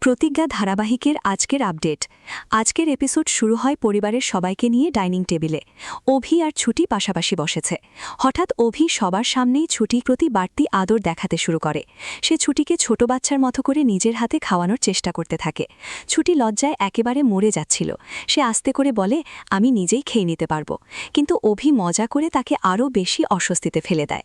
প্রতিজ্ঞা ধারাবাহিকের আজকের আপডেট। আজকের এপিসোড শুরু হয় পরিবারের সবাইকে নিয়ে ডাইনিং টেবিলে। অভি আর ছুটি পাশাপাশি বসেছে। হঠাৎ অভি সবার সামনেই ছুটির প্রতি বাড়তি আদর দেখাতে শুরু করে। সে ছুটিকে ছোট বাচ্চার মতো করে নিজের হাতে খাওয়ানোর চেষ্টা করতে থাকে। ছুটি লজ্জায় একেবারে মরে যাচ্ছিল। সে আস্তে করে বলে, আমি নিজেই খেয়ে নিতে পারবো। কিন্তু অভি মজা করে তাকে আরও বেশি অস্বস্তিতে ফেলে দেয়।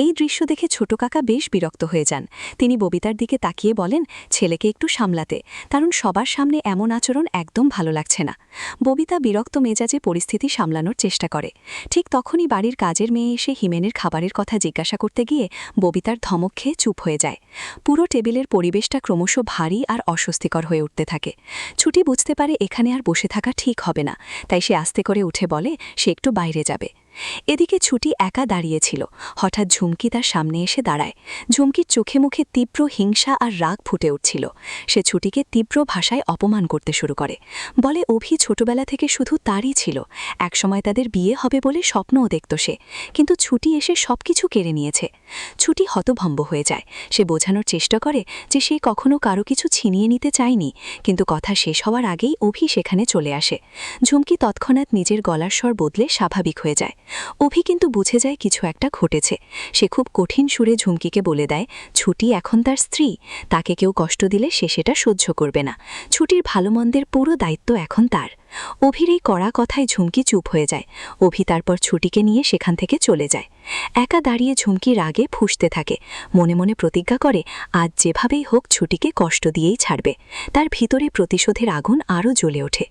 এই দৃশ্য দেখে ছোট কাকা বেশ বিরক্ত হয়ে যান। তিনি ববিতার দিকে তাকিয়ে বলেন, ছেলেকে একটু সামলাতে, কারণ সবার সামনে এমন আচরণ একদম ভালো লাগছে না। ববিতা বিরক্ত মেজাজে পরিস্থিতি সামলানোর চেষ্টা করে। ঠিক তখনই বাড়ির কাজের মেয়ে এসে হিমেনের খাবারের কথা জিজ্ঞাসা করতে গিয়ে ববিতার ধমক খেয়ে চুপ হয়ে যায়। পুরো টেবিলের পরিবেশটা ক্রমশ ভারী আর অস্বস্তিকর হয়ে উঠতে থাকে। ছুটি বুঝতে পারে এখানে আর বসে থাকা ঠিক হবে না, তাই সে আস্তে করে উঠে বলে সে একটু বাইরে যাবে। এদিকে ছুটি একা দাঁড়িয়েছিল। হঠাৎ ঝুমকি তার সামনে এসে দাঁড়ায়। ঝুমকির চোখে মুখে তীব্র হিংসা আর রাগ ফুটে উঠছিল। সে ছুটিকে তীব্র ভাষায় অপমান করতে শুরু করে। বলে অভি ছোটবেলা থেকে শুধু তারই ছিল। একসময় তাদের বিয়ে হবে বলে স্বপ্নও দেখত সে, কিন্তু ছুটি এসে সবকিছু কেড়ে নিয়েছে। ছুটি হতভম্ব হয়ে যায়। সে বোঝানোর চেষ্টা করে যে সে কখনো কারো কিছু ছিনিয়ে নিতে চায়নি, কিন্তু কথা শেষ হওয়ার আগেই অভি সেখানে চলে আসে। ঝুমকি তৎক্ষণাৎ নিজের গলার স্বর বদলে স্বাভাবিক হয়ে যায়। অভি কিন্তু বুঝে যায় কিছু একটা ঘটেছে। সে খুব কঠিন সুরে ঝুমকিকে বলে দেয়, ছুটি এখন তার স্ত্রী, তাকে কেউ কষ্ট দিলে সে সেটা সহ্য করবে না। ছুটির ভালো মন্দের পুরো দায়িত্ব এখন তার। অভির এই কড়া কথায় ঝুমকি চুপ হয়ে যায়। অভি তারপর ছুটিকে নিয়ে সেখান থেকে চলে যায়। একা দাঁড়িয়ে ঝুমকি রাগে ফুঁসতে থাকে। মনে মনে প্রতিজ্ঞা করে আজ যেভাবেই হোক ছুটিকে কষ্ট দিয়েই ছাড়বে। তার ভিতরে প্রতিশোধের আগুন আরও জ্বলে ওঠে।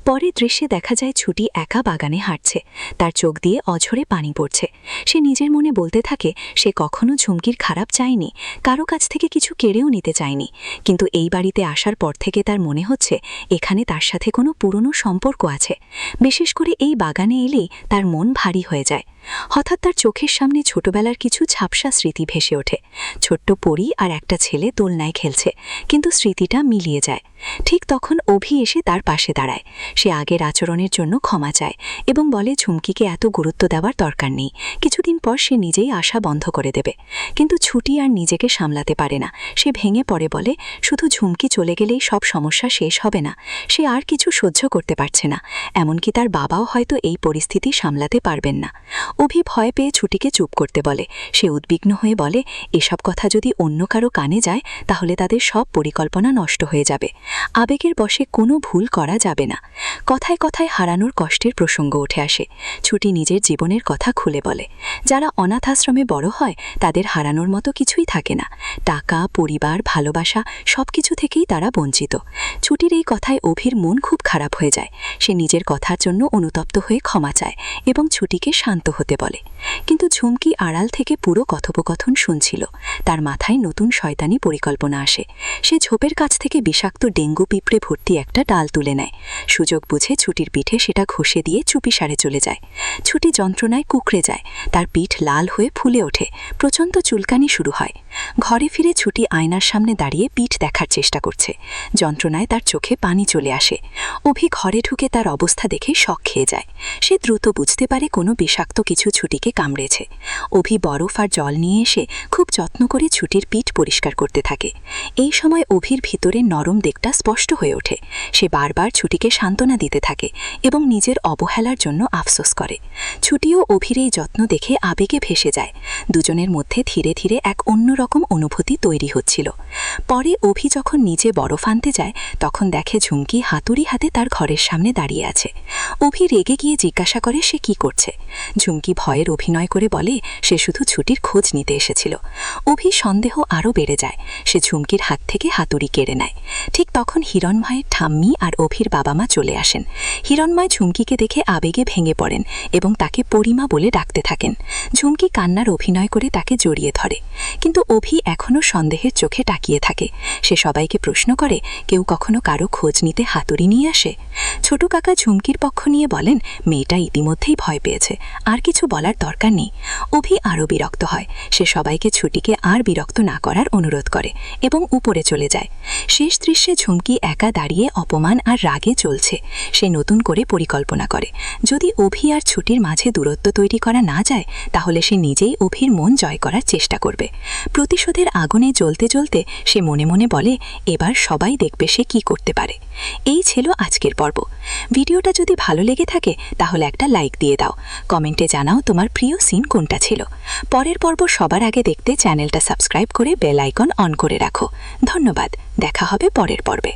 পরের দৃশ্যে দেখা যায় ছুটি একা বাগানে হাঁটছে। তার চোখ দিয়ে অঝরে পানি পড়ছে। সে নিজের মনে বলতে থাকে সে কখনো ঝুমকির খারাপ চায়নি, কারো কাছ থেকে কিছু কেড়েও নিতে চায়নি। কিন্তু এই বাড়িতে আসার পর থেকে তার মনে হচ্ছে এখানে তার সাথে কোনো পুরনো সম্পর্ক আছে। বিশেষ করে এই বাগানে এলেই তার মন ভারী হয়ে যায়। হঠাৎ তার চোখের সামনে ছোটবেলার কিছু ঝাপসা স্মৃতি ভেসে ওঠে। ছোট্ট পরী আর একটা ছেলে দোলনায় খেলছে, কিন্তু স্মৃতিটা মিলিয়ে যায়। ঠিক তখন অভি এসে তার পাশে দাঁড়ায়। সে আগের আচরণের জন্য ক্ষমা চায় এবং বলে ঝুমকিকে এত গুরুত্ব দেওয়ার দরকার নেই, কিছুদিন পর সে নিজেই আসা বন্ধ করে দেবে। কিন্তু ছুটি আর নিজেকে সামলাতে পারে না। সে ভেঙে পড়ে বলে শুধু ঝুমকি চলে গেলেই সব সমস্যা শেষ হবে না। সে আর কিছু সহ্য করতে পারছে না, এমনকি তার বাবাও হয়তো এই পরিস্থিতি সামলাতে পারবেন না। অভি ভয় পেয়ে ছুটিকে চুপ করতে বলে। সে উদ্বিগ্ন হয়ে বলে এসব কথা যদি অন্য কারো কানে যায় তাহলে তাদের সব পরিকল্পনা নষ্ট হয়ে যাবে। আবেগের বশে কোনো ভুল করা যাবে না। কথায় কথায় হারানোর কষ্টের প্রসঙ্গ উঠে আসে। ছুটি নিজের জীবনের কথা খুলে বলে, যারা অনাথ আশ্রমে বড় হয় তাদের হারানোর মতো কিছুই থাকে না। টাকা, পরিবার, ভালোবাসা সবকিছু থেকেই তারা বঞ্চিত। ছুটির এই কথায় অভির মন খুব খারাপ হয়ে যায়। সে নিজের কথার জন্য অনুতপ্ত হয়ে ক্ষমা চায় এবং ছুটিকে শান্ত হতে বলে। কিন্তু ঝুমকি আড়াল থেকে পুরো কথোপকথন শুনছিল। তার মাথায় নতুন শয়তানি পরিকল্পনা আসে। সে ঝোপের কাছ থেকে বিষাক্ত ডেঙ্গু পিঁপড়ে ভর্তি একটা ডাল তুলে নেয়। সুযোগ বুঝে ছুটির পিঠে সেটা ঘষে দিয়ে চুপিসারে চলে যায়। ছুটি যন্ত্রণায় কুঁকড়ে যায়। তার পিঠ লাল হয়ে ফুলে ওঠে। প্রচণ্ড চুলকানি শুরু হয়। ঘরে ফিরে ছুটি আয়নার সামনে দাঁড়িয়ে পিঠ দেখার চেষ্টা করছে। যন্ত্রণায় তার চোখে পানি চলে আসে। অভি ঘরে ঢুকে তার অবস্থা দেখে শক খেয়ে যায়। সে দ্রুত বুঝতে পারে কোনো বিষাক্ত কিছু ছুটিকে কামড়েছে। অভি বরফ আর জল নিয়ে এসে খুব যত্ন করে ছুটির পিঠ পরিষ্কার করতে থাকে। এই সময় অভির ভিতরে নরম দিকটা স্পষ্ট হয়ে ওঠে। সে বারবার ছুটিকে সান্ত্বনা দিতে থাকে এবং নিজের অবহেলার জন্য আফসোস করে। ছুটিও অভির এই যত্ন দেখে আবেগে ভেসে যায়। দুজনের মধ্যে ধীরে ধীরে এক অন্যরকম অনুভূতি তৈরি হচ্ছিল। পরে অভি যখন নিজে বরফ আনতে যায় তখন দেখে ঝুমকি হাতুড়ি হাতে তার ঘরের সামনে দাঁড়িয়ে আছে। অভি রেগে গিয়ে জিজ্ঞাসা করে সে কি করছে। ঝুমকি ভয়ের অভিনয় করে বলে সে শুধু ছুটির খোঁজ নিতে এসেছিল। অভি সন্দেহ আরও বেড়ে যায়। সে ঝুমকির হাত থেকে হাতুড়ি কেড়ে নেয়। ঠিক তখন হিরণময়ের ঠাম্মি আর অভির বাবা মা চলে আসেন। হিরণময় ঝুমকিকে দেখে আবেগে ভেঙে পড়েন এবং তাকে পরিমা বলে ডাকতে থাকেন। ঝুমকি কান্নার অভিনয় করে তাকে জড়িয়ে ধরে, কিন্তু অভি এখনও সন্দেহের চোখে তাকিয়ে থাকে। সে সবাইকে প্রশ্ন করে কেউ কখনো কারো খোঁজ নিতে হাতুড়ি নিয়ে আসে। ছোট কাকা ঝুমকির পক্ষ নিয়ে বলেন মেয়েটা ইতিমধ্যেই ভয় পেয়েছে, আর কিছু বলার দরকার নেই। অভি আরও বিরক্ত হয়। সে সবাইকে ছুটিকে আর বিরক্ত না করার অনুরোধ করে এবং উপরে চলে যায়। শেষ দৃশ্যে ঝুমকি একা দাঁড়িয়ে অপমান আর রাগে চলছে। সে নতুন করে পরিকল্পনা করে, যদি অভি আর ছুটির মাঝে দূরত্ব তৈরি করা না যায় তাহলে সে নিজেই অভির মন জয় করার চেষ্টা করবে। প্রতিশোধের আগুনে জ্বলতে জ্বলতে সে মনে মনে বলে, এবার সবাই দেখবে সে কি করতে পারে। এই ছিল আজকের পর্ব। ভিডিওটা যদি ভালো লেগে থাকে তাহলে একটা লাইক দিয়ে দাও। কমেন্টে জানাও তোমার প্রিয় সিন কোনটা ছিল। পরের পর্ব সবার আগে দেখতে চ্যানেলটা সাবস্ক্রাইব করে বেল আইকন অন করে রাখো। ধন্যবাদ। দেখা হবে পরের পর্বে।